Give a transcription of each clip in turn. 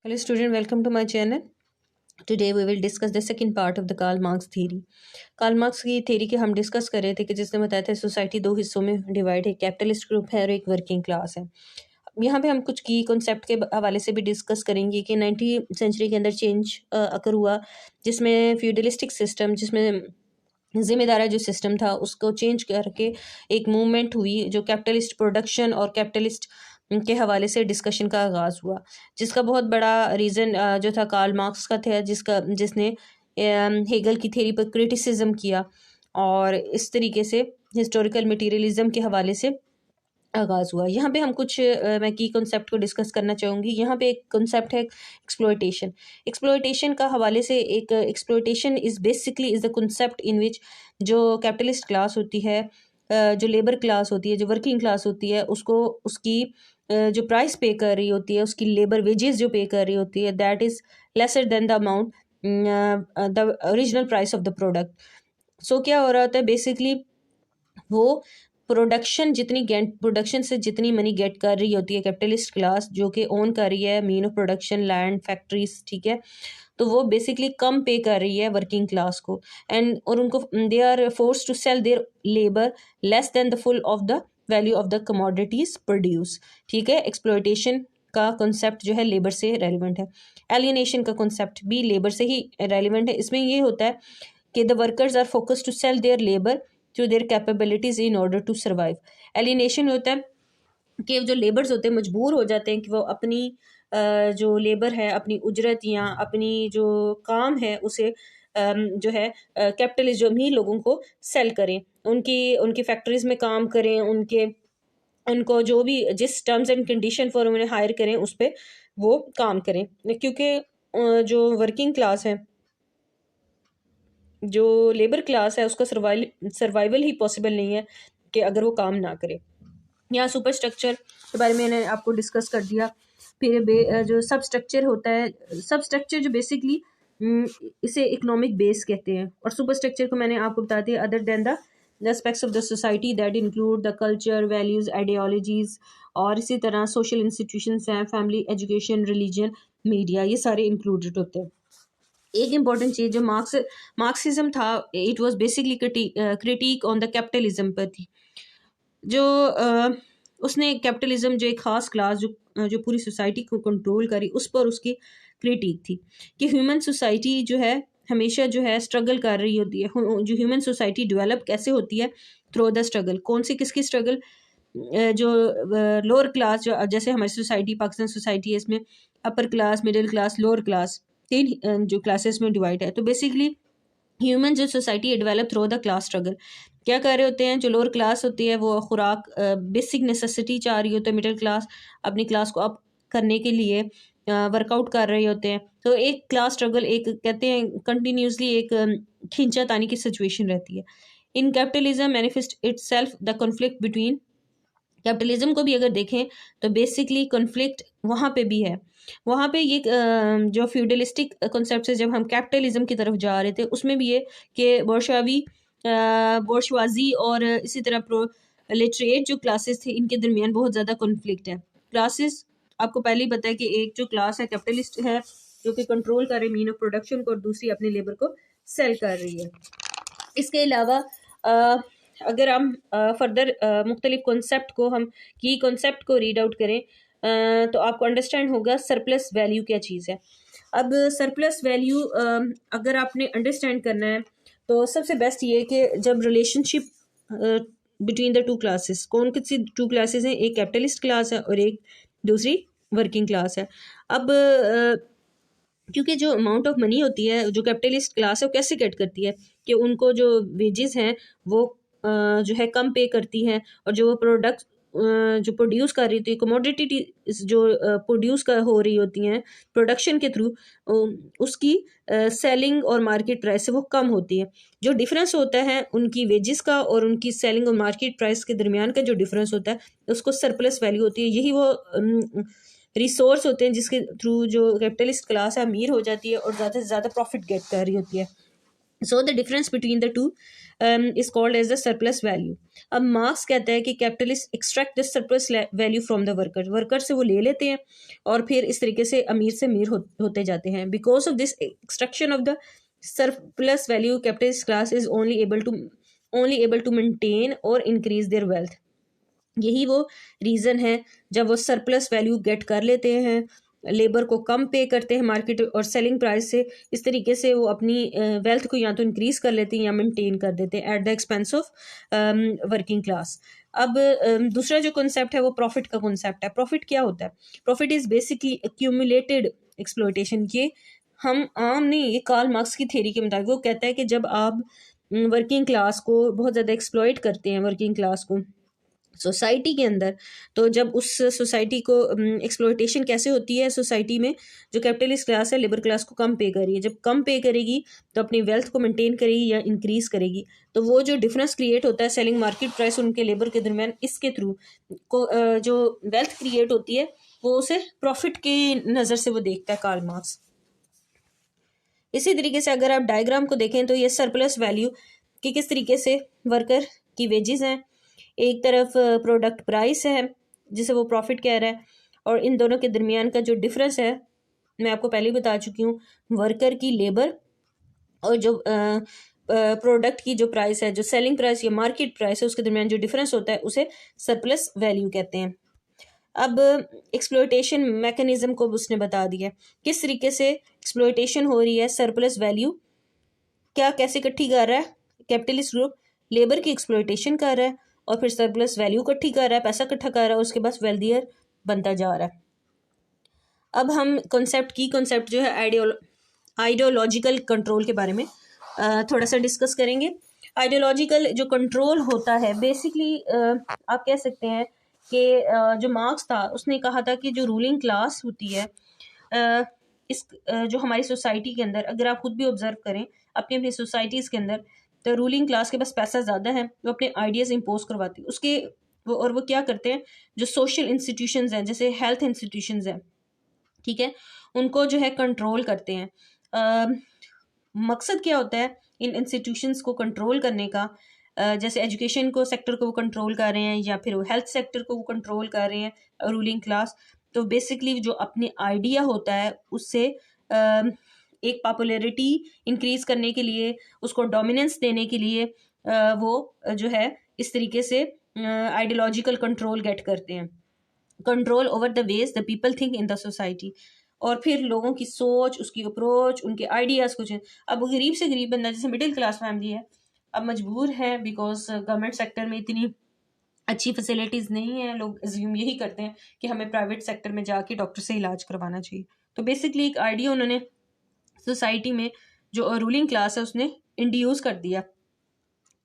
Hello student, welcome to my channel. Today we will discuss the second part of the Karl Marx theory. Karl Marx की theory के हम discuss कर रहे थे कि जिसने बताया था सोसाइटी दो हिस्सों में डिवाइड है, कैपिटलिस्ट ग्रुप है और एक वर्किंग क्लास है। यहाँ पे हम कुछ की कॉन्सेप्ट के हवाले से भी डिस्कस करेंगे कि 19वीं सेंचुरी के अंदर चेंज अकर हुआ, जिसमें फ्यूडलिस्टिक सिस्टम, जिसमें जिम्मेदारा जो सिस्टम था उसको चेंज करके एक मूवमेंट हुई जो कैपिटलिस्ट प्रोडक्शन और कैपिटलिस्ट के हवाले से डिस्कशन का आगाज़ हुआ, जिसका बहुत बड़ा रीज़न जो था कार्ल मार्क्स का था, जिसने हेगल की थ्योरी पर क्रिटिसिज्म किया और इस तरीके से हिस्टोरिकल मटेरियलिज्म के हवाले से आगाज़ हुआ। यहाँ पे हम कुछ मैं की कॉन्सेप्ट को डिस्कस करना चाहूँगी। यहाँ पे एक कॉन्सेप्ट है एक्सप्लॉयटेशन। एक्सप्लॉयटेशन का हवाले से एक exploitation is basically is the concept in which जो कैपिटलिस्ट क्लास होती है, जो लेबर क्लास होती है, जो वर्किंग क्लास होती है, उसको उसकी जो प्राइस पे कर रही होती है, उसकी लेबर वेजेस जो पे कर रही होती है, that is lesser than the amount the original price of the product. So क्या हो रहा होता है बेसिकली, वो प्रोडक्शन से जितनी मनी गेट कर रही होती है कैपिटलिस्ट क्लास, जो कि ओन कर रही है mean of production, land, factories, ठीक है, तो वो बेसिकली कम पे कर रही है वर्किंग क्लास को, एंड और उनको they are force to sell their labour less than the full of the value of the commodities produce. ठीक है, एक्सप्लॉयटेशन का कॉन्सेप्ट जो है लेबर से रेलिवेंट है। एलियनेशन का कॉन्सेप्ट भी लेबर से ही रेलिवेंट है। इसमें ये होता है कि the workers are focus to sell their labour to their capabilities in order to survive. Alienation होता है कि जो लेबर्स होते हैं मजबूर हो जाते हैं कि वो अपनी जो लेबर है, अपनी उजरत या अपनी जो काम है उसे जो है कैपिटलिस्ट जो अमीर लोगों को सेल करें, उनकी उनकी फैक्ट्रीज में काम करें, उनको जो भी जिस टर्म्स एंड कंडीशन फॉर उन्हें हायर करें उस पर वो काम करें, क्योंकि जो वर्किंग क्लास है, जो लेबर क्लास है, उसका सर्वाइवल ही पॉसिबल नहीं है कि अगर वो काम ना करे। यहाँ सुपर स्ट्रक्चर के बारे में मैंने आपको डिस्कस कर दिया। फिर जो सब स्ट्रक्चर होता है, सब स्ट्रक्चर जो बेसिकली इसे इकोनॉमिक बेस कहते हैं, और सुपर स्ट्रक्चर को मैंने आपको बता दिया other than the aspects of the society that include the culture, values, ideologies, और इसी तरह सोशल इंस्टीट्यूशंस हैं, फैमिली, एजुकेशन, रिलीजन, मीडिया, ये सारे इंक्लूडेड होते हैं। एक इम्पॉर्टेंट चीज़ जो मार्क्सिज्म था, it was basically critic on the capitalism पर थी। जो उसने कैपिटलिज्म जो एक ख़ास क्लास जो पूरी सोसाइटी को कंट्रोल करी, उस पर उसकी क्रिटिक थी कि ह्यूमन सोसाइटी जो है हमेशा जो है स्ट्रगल कर रही होती है। जो ह्यूमन सोसाइटी डेवलप कैसे होती है, थ्रू द स्ट्रगल। कौन सी किसकी स्ट्रगल? जो लोअर क्लास, जो जैसे हमारी सोसाइटी पाकिस्तान सोसाइटी है, इसमें upper class, middle class, lower class, तीन जो क्लासेस में डिवाइड है। तो बेसिकली ह्यूमन जो सोसाइटी है develop through the class struggle. क्या कर रहे होते हैं? जो लोअर क्लास होती है वो खुराक, बेसिक नेसेसिटी चाह रही होती है, मिडिल क्लास अपनी क्लास को अप करने के लिए वर्कआउट कर रहे होते हैं। तो एक क्लास स्ट्रगल, एक कहते हैं कंटिन्यूसली एक खींचा तानी की सिचुएशन रहती है। In capitalism manifest itself the conflict between, capitalism को भी अगर देखें तो बेसिकली कॉन्फ्लिक्ट वहाँ पे भी है। वहाँ पे ये जो फ्यूडलिस्टिक कॉन्सेप्ट से जब हम कैपिटलिज्म की तरफ जा रहे थे, उसमें भी ये कि बोर्शवाजी और इसी तरह प्रोलेटरिएट जो क्लासेस थे, इनके दरमियान बहुत ज़्यादा कॉन्फ्लिक्ट है। क्लासेस आपको पहले ही पता है कि एक जो क्लास है कैपिटलिस्ट है, जो कि कंट्रोल कर रही मीन ऑफ प्रोडक्शन को, और दूसरी अपनी लेबर को सेल कर रही है। इसके अलावा अगर हम फर्दर मुख्तलिफ कॉन्सेप्ट को, हम की कॉन्सेप्ट को रीड आउट करें, तो आपको अंडरस्टैंड होगा सरप्लस वैल्यू क्या चीज़ है। अब सरप्लस वैल्यू अगर आपने अंडरस्टैंड करना है तो सबसे बेस्ट ये कि जब relationship between the two classes, कौन सी टू क्लासेस हैं? एक कैपिटलिस्ट क्लास है और एक दूसरी वर्किंग क्लास है। अब क्योंकि जो अमाउंट ऑफ मनी होती है जो कैपिटलिस्ट क्लास है वो कैसे गेट करती है कि उनको जो वेजेस हैं वो जो है कम पे करती हैं, और जो प्रोडक्ट जो प्रोड्यूस कर रही थी, कमोडिटी जो प्रोड्यूस कर हो रही होती हैं प्रोडक्शन के थ्रू, उसकी सेलिंग और मार्केट प्राइस से वो कम होती है। जो डिफरेंस होता है उनकी वेजेस का और उनकी सेलिंग और मार्केट प्राइस के दरमियान का जो डिफरेंस होता है, उसको सरप्लस वैल्यू होती है। यही वो रिसोर्स होते हैं जिसके थ्रू जो कैपिटलिस्ट क्लास है अमीर हो जाती है और ज़्यादा से ज़्यादा प्रॉफिट गेट कर रही होती है। So the difference between the two is called as the surplus value. अब मार्क्स कहता है कि capitalist extract the surplus value from the worker, worker से वो ले लेते हैं और फिर इस तरीके से अमीर होते जाते हैं। Because of this extraction of the surplus value capitalist class is only able to maintain और इंक्रीज देयर वेल्थ। यही वो रीज़न है जब वो सरप्लस वैल्यू गेट कर लेते हैं, लेबर को कम पे करते हैं मार्केट और सेलिंग प्राइस से, इस तरीके से वो अपनी वेल्थ को या तो इंक्रीज कर लेते हैं या मेंटेन कर देते हैं at the expense of working class. अब दूसरा जो कॉन्सेप्ट है वो प्रॉफिट का कॉन्सेप्ट है। प्रॉफिट क्या होता है? Profit is basically accumulated exploitation. ये हम आम नहीं, ये कार्ल मार्क्स की थ्योरी के मुताबिक वो कहता है कि जब आप वर्किंग क्लास को बहुत ज़्यादा एक्सप्लॉयट करते हैं, वर्किंग क्लास को सोसाइटी के अंदर, तो जब उस सोसाइटी को एक्सप्लॉयटेशन कैसे होती है सोसाइटी में, जो कैपिटलिस्ट क्लास है लेबर क्लास को कम पे करेगी, जब कम पे करेगी तो अपनी वेल्थ को मेंटेन करेगी या इंक्रीज करेगी, तो वो जो डिफरेंस क्रिएट होता है सेलिंग मार्केट प्राइस उनके लेबर के दरमियान, इसके थ्रू को जो वेल्थ क्रिएट होती है वो उसे प्रॉफिट की नज़र से वो देखता है कार्ल मार्क्स। इसी तरीके से अगर आप डायग्राम को देखें तो ये सरप्लस वैल्यू कि किस तरीके से वर्कर की वेजेस हैं, एक तरफ प्रोडक्ट प्राइस है जिसे वो प्रॉफिट कह रहा है, और इन दोनों के दरमियान का जो डिफरेंस है मैं आपको पहले ही बता चुकी हूँ, वर्कर की लेबर और जो प्रोडक्ट की जो प्राइस है, जो सेलिंग प्राइस या मार्केट प्राइस है, उसके दरमियान जो डिफरेंस होता है उसे सरप्लस वैल्यू कहते हैं। अब एक्सप्लॉयटेशन मैकेनिज्म को उसने बता दिया किस तरीके से एक्सप्लॉयटेशन हो रही है। सरप्लस वैल्यू क्या कैसे इकट्ठी कर रहा है? कैपिटलिस्ट ग्रुप लेबर की एक्सप्लॉयटेशन कर रहा है और फिर सरप्लस वैल्यू इकट्ठी कर रहा है, पैसा इकट्ठा कर रहा है और उसके बाद वेल्दियर बनता जा रहा है। अब हम कॉन्सेप्ट जो है आइडियोलॉजिकल कंट्रोल के बारे में थोड़ा सा डिस्कस करेंगे। आइडियोलॉजिकल जो कंट्रोल होता है बेसिकली आप कह सकते हैं कि जो मार्क्स था उसने कहा था कि जो रूलिंग क्लास होती है इस जो हमारी सोसाइटी के अंदर, अगर आप खुद भी ऑब्जर्व करें अपनी अपनी सोसाइटीज़ के अंदर, तो रूलिंग क्लास के पास पैसा ज़्यादा है, वो अपने आइडियाज़ इम्पोज करवाती है उसके वो क्या करते हैं, जो सोशल इंस्टीट्यूशंस हैं जैसे हेल्थ इंस्टीट्यूशंस हैं, ठीक है, उनको जो है कंट्रोल करते हैं। मकसद क्या होता है इन इंस्टीट्यूशंस को कंट्रोल करने का? जैसे एजुकेशन को सेक्टर को वो कंट्रोल कर रहे हैं या फिर वो हेल्थ सेक्टर को वो कंट्रोल कर रहे हैं रूलिंग क्लास। तो बेसिकली जो अपनी आइडिया होता है उससे एक पॉपुलैरिटी इंक्रीज करने के लिए, उसको डोमिनेंस देने के लिए वो जो है इस तरीके से आइडियोलॉजिकल कंट्रोल गेट करते हैं, control over the ways the people think in the society, और फिर लोगों की सोच, उसकी अप्रोच, उनके आइडियाज़ कुछ। अब गरीब से गरीब बंदा जैसे मिडिल क्लास फैमिली है, अब मजबूर है बिकॉज गवर्नमेंट सेक्टर में इतनी अच्छी फैसिलिटीज़ नहीं है, लोग अज्यूम यही करते हैं कि हमें प्राइवेट सेक्टर में जाके डॉक्टर से इलाज करवाना चाहिए। तो बेसिकली एक आइडिया उन्होंने सोसाइटी में जो रूलिंग क्लास है उसने इंड्यूस कर दिया,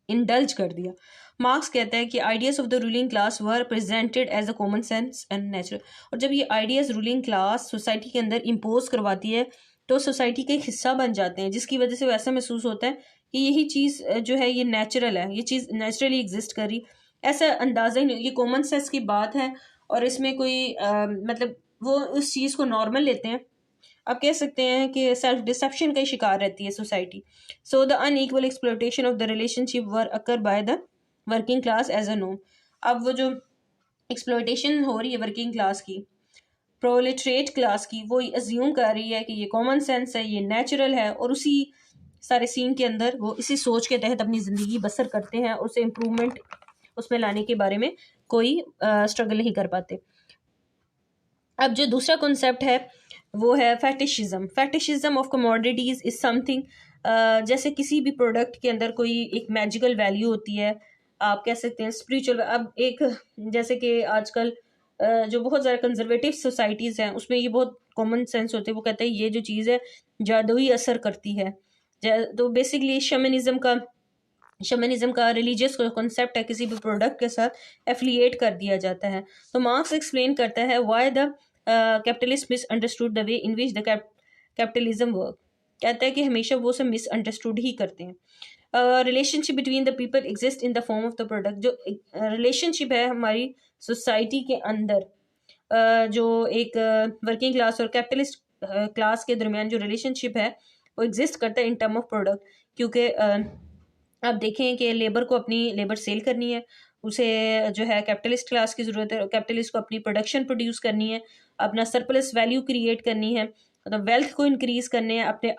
इंडल्ज कर दिया। मार्क्स कहता है कि ideas of the ruling class were presented as a common sense and natural, और जब ये आइडियाज रूलिंग क्लास सोसाइटी के अंदर इम्पोज करवाती है तो सोसाइटी का एक हिस्सा बन जाते हैं, जिसकी वजह से वैसा महसूस होता है कि यही चीज़ जो है ये नेचुरल है, ये चीज़ नेचुरली एग्जिस्ट कर रही, ऐसा अंदाज़ा ही नहीं, ये कॉमन सेंस की बात है और इसमें कोई मतलब वो उस चीज़ को नॉर्मल लेते हैं। आप कह सकते हैं कि सेल्फ डिसेप्शन का शिकार रहती है society. So the unequal exploitation of the relationship were occur by the working class as a norm. अब वो जो एक्सप्लॉयटेशन हो रही है वर्किंग क्लास की, प्रोलेटरेट क्लास की, वो अज्यूम कर रही है कि ये कॉमन सेंस है, ये नेचुरल है, और उसी सारे सीन के अंदर वो इसी सोच के तहत अपनी ज़िंदगी बसर करते हैं, उसे इम्प्रूवमेंट उसमें लाने के बारे में कोई स्ट्रगल नहीं कर पाते। अब जो दूसरा कॉन्सेप्ट है वो है फैटिशिज्म। फैटिशिज्म ऑफ कमोडिटीज़ इज समथिंग, जैसे किसी भी प्रोडक्ट के अंदर कोई एक मैजिकल वैल्यू होती है, आप कह सकते हैं स्पिरिचुअल। अब एक जैसे कि आजकल जो बहुत ज़्यादा कंजर्वेटिव सोसाइटीज़ हैं उसमें ये बहुत कॉमन सेंस होते हैं, वो कहते हैं ये जो चीज़ है जादुई असर करती है। तो बेसिकली शमनिज़म का रिलीजियस कॉन्सेप्ट है, किसी भी प्रोडक्ट के साथ एफिलिएट कर दिया जाता है। तो मार्क्स एक्सप्लेन करता है why the capitalist misunderstood the way in which the capitalism work. कहता है कि हमेशा वो सब मिसअंडरस्टूड ही करते हैं। Relationship between the people exist in the form of the product. जो रिलेशनशिप है हमारी सोसाइटी के अंदर, जो एक वर्किंग क्लास और कैपिटलिस्ट क्लास के दरमियान जो रिलेशनशिप है वो एग्जिस्ट करता है इन टर्म ऑफ प्रोडक्ट, क्योंकि आप देखें कि लेबर को अपनी लेबर सेल करनी है, उसे जो है कैपिटलिस्ट क्लास की ज़रूरत है, कैपिटलिस्ट को अपनी प्रोडक्शन प्रोड्यूस करनी है, अपना सरप्लस वैल्यू क्रिएट करनी है, मतलब वेल्थ को इंक्रीज करने हैं, अपने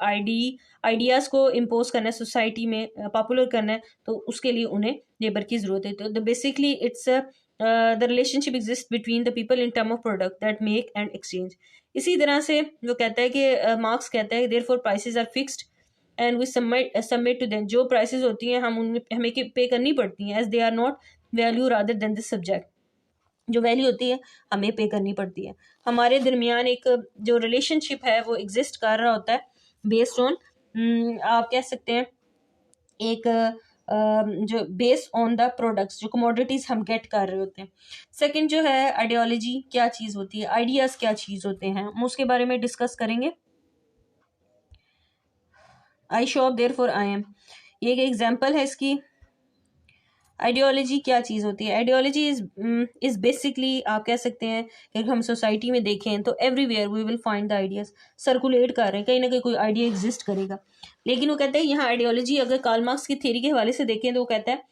आइडियाज़ को इम्पोज करना है, सोसाइटी में पॉपुलर करना है, तो उसके लिए उन्हें लेबर की ज़रूरत है। तो basically it's the relationship exist between the people in term of product that make and exchange. इसी तरह से वो कहता है कि मार्क्स कहता है therefore prices are fixed and we submit to them. जो प्राइसेस होती हैं हमें पे करनी पड़ती हैं, as they are not value rather than the subject. जो वैल्यू होती है हमें पे करनी पड़ती है। हमारे दरमियान एक जो रिलेशनशिप है वो एग्जिस्ट कर रहा होता है बेस्ड ऑन, आप कह सकते हैं एक जो बेस्ड ऑन द प्रोडक्ट्स, जो कमोडिटीज हम गेट कर रहे होते हैं। सेकंड जो है आइडियोलॉजी क्या चीज़ होती है, आइडियाज़ क्या चीज़ होते हैं, हम उसके बारे में डिस्कस करेंगे। I shop there for I am, ये एक एग्जाम्पल है इसकी। आइडियोलॉजी क्या चीज़ होती है, आइडियोलॉजी इज बेसिकली आप कह सकते हैं कि हम सोसाइटी में देखें तो everywhere we will find the ideas circulate कर रहे हैं, कहीं ना कहीं कोई आइडिया एग्जिस्ट करेगा। लेकिन वो कहता है यहाँ आइडियोलॉजी अगर कार्ल मार्क्स की थ्योरी के हवाले से देखें तो वो कहता है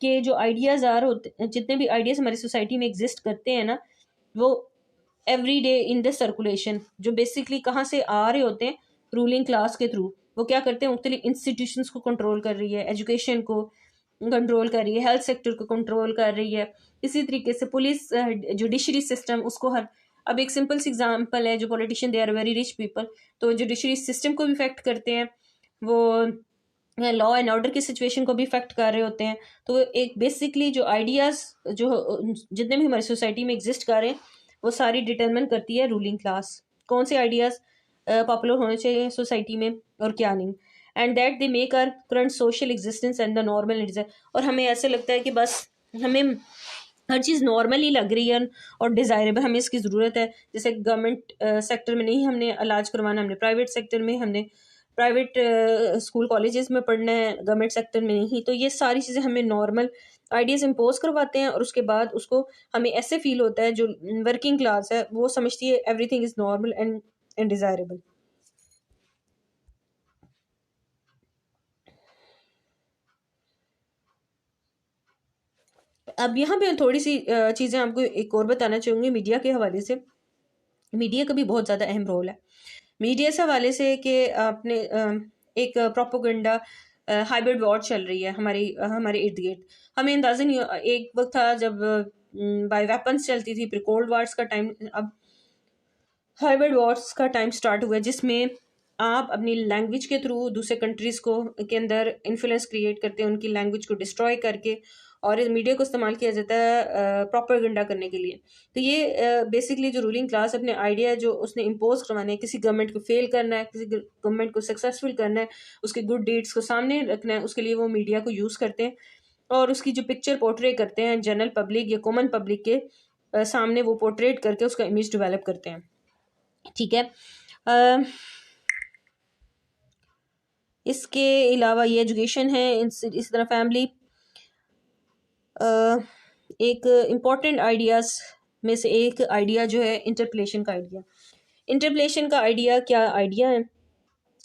कि जो आइडियाज होते, जितने भी आइडियाज हमारी सोसाइटी में एग्जिस्ट करते हैं ना, वो every day in the circulation, जो बेसिकली कहाँ से आ रहे होते हैं, रूलिंग क्लास के थ्रू। वो क्या करते हैं, मुख्तलिफ इंस्टीट्यूशंस को कंट्रोल कर रही है, एजुकेशन को कंट्रोल कर रही है, हेल्थ सेक्टर को कंट्रोल कर रही है, इसी तरीके से पुलिस जुडिशरी सिस्टम उसको हर। अब एक सिंपल सी एग्जांपल है, जो politician they are very rich people, तो जुडिशरी सिस्टम को भी इफेक्ट करते हैं, वो लॉ एंड ऑर्डर की सिचुएशन को भी इफेक्ट कर रहे होते हैं। तो एक बेसिकली जो आइडियाज़ जो जितने भी हमारी सोसाइटी में एग्जिस्ट कर रहे हैं वो सारी डिटरमिन करती है रूलिंग क्लास, कौन से आइडियाज़ पॉपुलर होने चाहिए सोसाइटी में और क्या नहीं, and that they make our current social existence and the normal needs. और हमें ऐसे लगता है कि बस हमें हर चीज़ नॉर्मल ही लग रही है और डिज़ायरेबल, हमें इसकी ज़रूरत है। जैसे गवर्नमेंट सेक्टर में नहीं हमने इलाज करवाना, हमने प्राइवेट सेक्टर में, हमने प्राइवेट स्कूल कॉलेजेस में पढ़ना है, गवर्नमेंट सेक्टर में नहीं। तो ये सारी चीज़ें हमें नॉर्मल आइडियाज़ इम्पोज करवाते हैं और उसके बाद उसको हमें ऐसे फील होता है, जो वर्किंग क्लास है वो समझती है everything is normal and desirable. अब यहाँ पे थोड़ी सी चीज़ें आपको एक और बताना चाहूँगी मीडिया के हवाले से। मीडिया का भी बहुत ज़्यादा अहम रोल है मीडिया से हवाले से, कि आपने एक प्रोपोगंडा हाइब्रिड वॉर चल रही है हमारे इर्द गिर्द। हमें अंदाज़ा नहीं, एक वक्त था जब बाय वेपन्स चलती थी, फिर कोल्ड वार्स का टाइम, अब हाइब्रिड वॉर्स का टाइम स्टार्ट हुआ है, जिसमें आप अपनी लैंग्वेज के थ्रू दूसरे कंट्रीज़ को के अंदर इन्फ्लुएंस क्रिएट करते हैं, उनकी लैंग्वेज को डिस्ट्रॉय करके, और इस मीडिया को इस्तेमाल किया जाता है प्रोपेगेंडा करने के लिए। तो ये बेसिकली जो रूलिंग क्लास अपने आइडिया जो उसने इम्पोज करवाने हैं, किसी गवर्नमेंट को फेल करना है, किसी गवर्नमेंट को सक्सेसफुल करना है, उसके गुड डीड्स को सामने रखना है, उसके लिए वो मीडिया को यूज़ करते हैं और उसकी जो पिक्चर पोर्ट्रे करते हैं जनरल पब्लिक या कॉमन पब्लिक के सामने, वो पोर्ट्रेट करके उसका इमेज डेवलप करते हैं। ठीक है, इसके अलावा ये एजुकेशन है, इस तरह फैमिली। एक इम्पॉर्टेंट आइडियाज़ में से एक आइडिया जो है इंटरप्लेशन का आइडिया। इंटरप्लेशन का आइडिया क्या आइडिया है?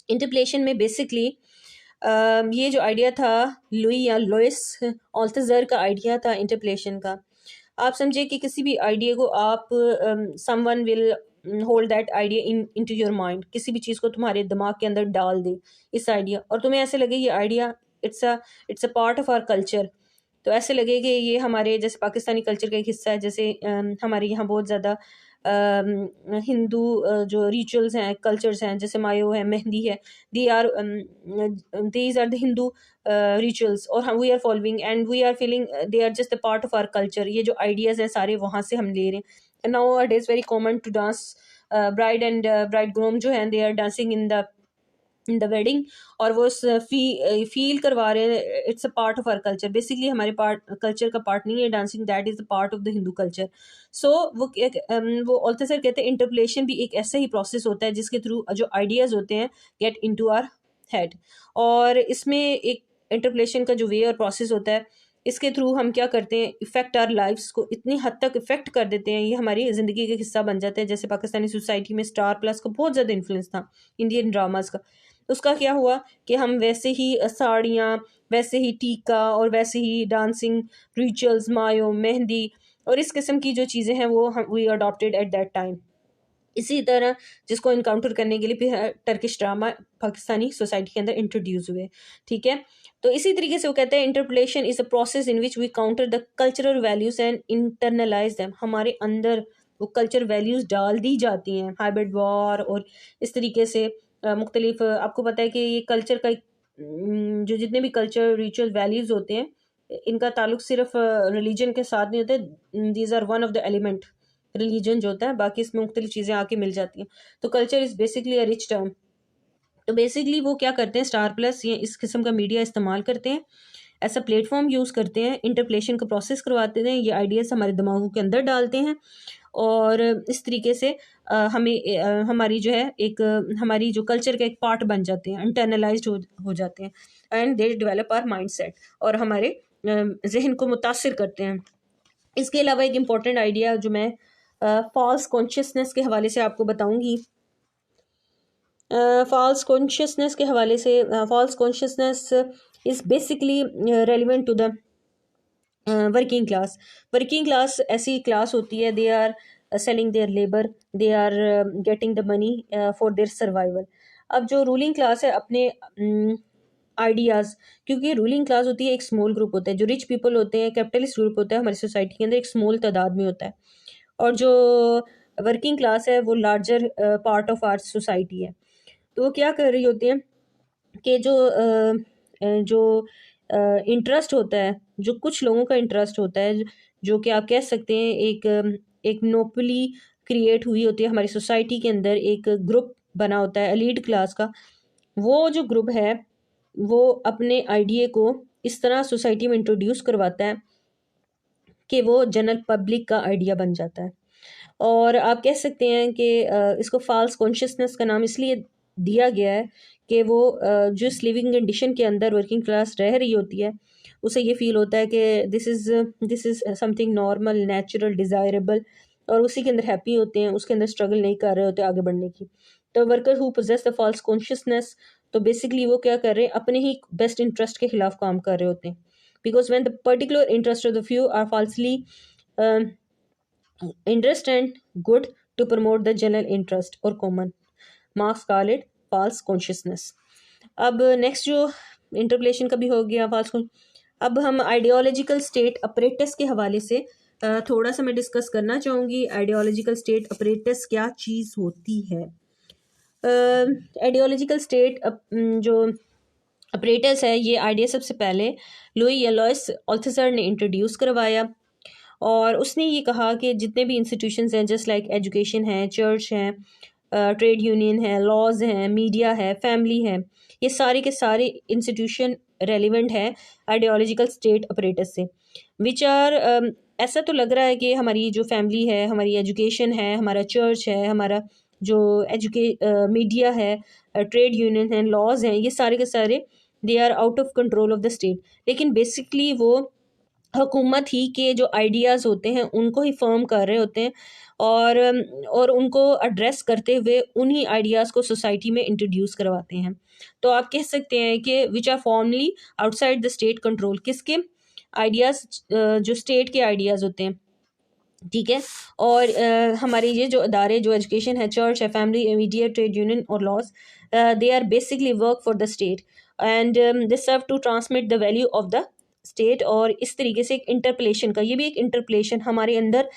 इंटरप्लेशन में बेसिकली ये जो आइडिया था लुई या लुइस ऑल्थज़र का आइडिया था इंटरप्लेशन का। आप समझे कि किसी भी आइडिया को आप someone will hold that idea into your mind, किसी भी चीज़ को तुम्हारे दिमाग के अंदर डाल दे इस आइडिया, और तुम्हें ऐसे लगे ये idea it's a part of our culture. तो ऐसे लगे कि ये हमारे जैसे पाकिस्तानी कल्चर का एक हिस्सा है। जैसे हमारे यहाँ बहुत ज़्यादा हिंदू जो रिचुअल्स हैं, कल्चर्स हैं, जैसे मायो है, मेहंदी है, these are the Hindu rituals, और हम we are following and we are feeling they are just a part of our culture. ये जो आइडियाज़ हैं सारे वहाँ से हम ले रहे हैं। Now it is very common to dance, bride and bride groom जो हैं they are dancing in the wedding, और वो फील करवा रहे हैं it's a part of our culture. Basically हमारे कल्चर का पार्ट नहीं है dancing, that is the part of the Hindu culture. So वो ऑल्थज़र कहते हैं इंटरप्लेशन भी एक ऐसा ही प्रोसेस होता है जिसके थ्रू जो आइडियाज़ होते हैं गेट इनटू आवर हेड, और इसमें एक इंटरप्लेशन का जो वे और प्रोसेस होता है, इसके थ्रू हम क्या करते हैं, इफ़ेक्ट आवर लाइफ्स को इतनी हद तक इफ़ेक्ट कर देते हैं, ये हमारी ज़िंदगी का हिस्सा बन जाते हैं। जैसे पाकिस्तानी सोसाइटी में स्टार प्लस का बहुत ज़्यादा इन्फ्लुएंस था इंडियन ड्रामाज का, उसका क्या हुआ कि हम वैसे ही साड़ियाँ, वैसे ही टीका और वैसे ही डांसिंग रिचुअल्स, मायो, मेहंदी और इस किस्म की जो चीज़ें हैं वो हम we adopted at that time. इसी तरह जिसको इनकाउंटर करने के लिए फिर टर्किश ड्रामा पाकिस्तानी सोसाइटी के अंदर इंट्रोड्यूस हुए। ठीक है, तो इसी तरीके से वो कहते हैं interpretation is a process in which we counter the cultural values and internalize them. हमारे अंदर वो कल्चर वैल्यूज डाल दी जाती हैं, हाइब्रिड वॉर और इस तरीके से मुख्तलिफ आपको पता है कि ये कल्चर का जो जितने भी कल्चर रिचुअल वैल्यूज होते हैं इनका ताल्लुक सिर्फ रिलीजन के साथ नहीं होते, these are one of the element religion जो होता है, बाकी इसमें मुख्तलिफ चीज़ें आके मिल जाती हैं। तो culture is basically a rich term. तो बेसिकली वो क्या करते हैं, स्टार प्लस ये इस किस्म का मीडिया इस्तेमाल करते हैं, ऐसा प्लेटफॉर्म यूज़ करते हैं, इंटरप्लेशन का प्रोसेस करवाते हैं, ये आइडियाज़ हमारे दिमागों के अंदर डालते हैं और इस तरीके से हमें हमारी जो है एक हमारी जो कल्चर का एक पार्ट बन जाते हैं, इंटरनलाइज्ड हो जाते हैं and they develop our mindset और हमारे जहन को मुतासिर करते हैं। इसके अलावा एक इम्पॉर्टेंट आइडिया जो मैं फॉल्स कॉन्शियसनेस के हवाले से आपको बताऊंगी। फॉल्स कॉन्शियसनेस के हवाले से false consciousness is basically relevant to the working class. Working class ऐसी क्लास होती है, they are selling their labour, they are getting the money for their survival. अब जो रूलिंग क्लास है अपने आइडियाज़, क्योंकि रूलिंग क्लास होती है एक स्मॉल ग्रुप होता है, जो रिच पीपल होते हैं कैपिटलिस्ट ग्रुप होता है हमारी सोसाइटी के अंदर एक स्मॉल तादाद में होता है, और जो वर्किंग क्लास है वो larger part of our society है। तो वो क्या कर रही होती है कि जो इंटरेस्ट होता है, जो कुछ लोगों का इंटरेस्ट होता है, जो कि आप कह सकते हैं एक मोनोपोली क्रिएट हुई होती है हमारी सोसाइटी के अंदर, एक ग्रुप बना होता है एलीट क्लास का। वो जो ग्रुप है वो अपने आइडिया को इस तरह सोसाइटी में इंट्रोड्यूस करवाता है कि वो जनरल पब्लिक का आइडिया बन जाता है। और आप कह सकते हैं कि इसको फॉल्स कॉन्शियसनेस का नाम इसलिए दिया गया है कि वो जिस लिविंग कंडीशन के अंदर वर्किंग क्लास रह रही होती है उसे ये फील होता है कि this is something normal, natural, desirable, और उसी के अंदर हैप्पी होते हैं, उसके अंदर स्ट्रगल नहीं कर रहे होते आगे बढ़ने की। तो worker who possess the false consciousness, तो बेसिकली वो क्या कर रहे हैं, अपने ही बेस्ट इंटरेस्ट के खिलाफ काम कर रहे होते हैं, because when the particular interest of the few are falsely interest and good to promote the general interest or common, Marx call it false consciousness। अब नेक्स्ट जो इंटरप्लेशन का भी हो गया false अब हम आइडियोलॉजिकल स्टेट अपरेटस के हवाले से थोड़ा सा मैं डिस्कस करना चाहूँगी। आइडियोलॉजिकल स्टेट अपरेटस क्या चीज़ होती है। आइडियोलॉजिकल स्टेट जो अपरेटस है, ये आइडिया सबसे पहले लुई एलोइस अल्थुसर ने इंट्रोड्यूस करवाया, और उसने ये कहा कि जितने भी इंस्टीट्यूशंस हैं, जस्ट लाइक एजुकेशन है, चर्च हैं, ट्रेड यूनियन है, लॉज हैं, मीडिया है, फैमिली है, ये सारे के सारे इंस्टीट्यूशन रेलिवेंट है आइडियोलॉजिकल स्टेट अपरेटस से, विच आर ऐसा तो लग रहा है कि हमारी जो फैमिली है, हमारी एजुकेशन है, हमारा चर्च है, हमारा जो मीडिया है, ट्रेड यूनियन है, लॉज हैं, ये सारे के सारे they are out of control of the state, लेकिन बेसिकली वो हुकूमत ही के जो आइडियाज़ होते हैं उनको ही फर्म कर रहे होते हैं, और उनको एड्रेस करते हुए उन्हीं आइडियाज़ को सोसाइटी में इंट्रोड्यूस करवाते हैं। तो आप कह सकते हैं कि which are formally outside the state control, किसके आइडियाज़, जो स्टेट के आइडियाज़ होते हैं। ठीक है, और हमारे ये जो अदारे, जो एजुकेशन है, चर्च है, फैमिली, मीडिया, ट्रेड यूनियन और laws, they are basically work for the state and they serve to transmit the value of the state. और इस तरीके से एक इंटरप्लेशन का, ये भी एक इंटरप्लेशन, हमारे अंदर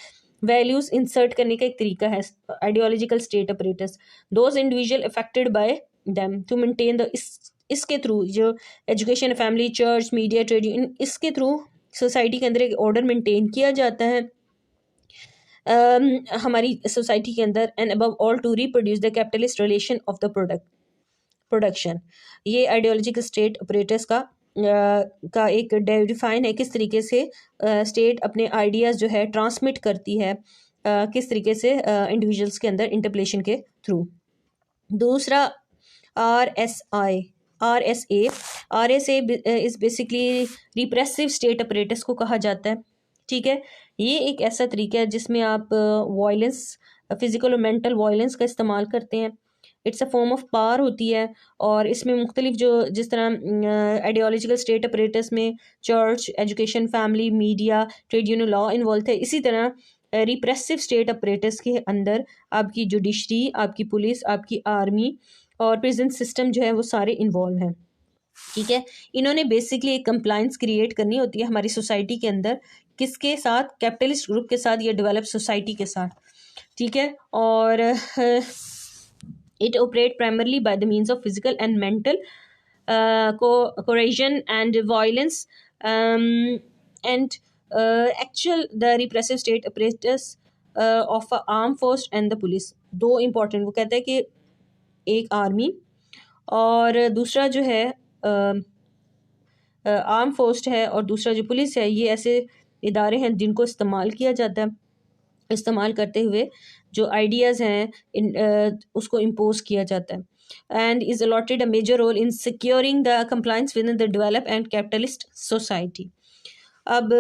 वैल्यूज इंसर्ट करने का एक तरीका है ideological state apparatus. Those individual affected by them to maintain the, इसके थ्रू जो education, family, church, media, trade union, इसके थ्रू सोसाइटी के अंदर एक ऑर्डर मेंटेन किया जाता है हमारी सोसाइटी के अंदर, and above all to reproduce the capitalist relation of the production. ये आइडियोलॉजिकल स्टेट ऑपरेटर्स का एक डिफाइन है, किस तरीके से स्टेट अपने आइडियाज़ जो है ट्रांसमिट करती है, किस तरीके से इंडिविजुअल्स के अंदर इंटरप्लेशन के थ्रू। दूसरा R S A is basically repressive state operators को कहा जाता है। ठीक है, ये एक ऐसा तरीका है जिसमें आप वायलेंस, फिजिकल और मेंटल वायलेंस का इस्तेमाल करते हैं it's a form of power होती है, और इसमें मुख्तलिफ जो जिस तरह आइडियोलॉजिकल स्टेट अपरेटस में church, education, family, media, trade union, law involve है, इसी तरह रिप्रेसिव स्टेट अपरेटस के अंदर आपकी जुडिशरी, आपकी पुलिस, आपकी आर्मी और प्रिजन सिस्टम जो है वो सारे इन्वॉल्व हैं। ठीक है, इन्होंने बेसिकली एक कंप्लाइंस क्रिएट करनी होती है हमारी सोसाइटी के अंदर, किसके साथ? कैपिटलिस्ट ग्रुप के साथ या डेवलप सोसाइटी के साथ। ठीक है, और it operate primarily by the means of physical and mental coercion and violence, and actual the repressive state apparatus of a armed force and the police। दो important, वो कहता है कि एक आर्मी और दूसरा जो है आर्म फोर्स है और दूसरा जो पुलिस है, ये ऐसे इदारे हैं जिनको इस्तेमाल किया जाता है, इस्तेमाल करते हुए जो आइडियाज़ हैं उसको इम्पोज किया जाता है। And is allotted a major role in securing the compliance within the develop and capitalist society. अब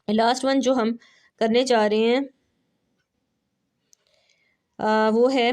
लास्ट वन जो हम करने जा रहे हैं वो है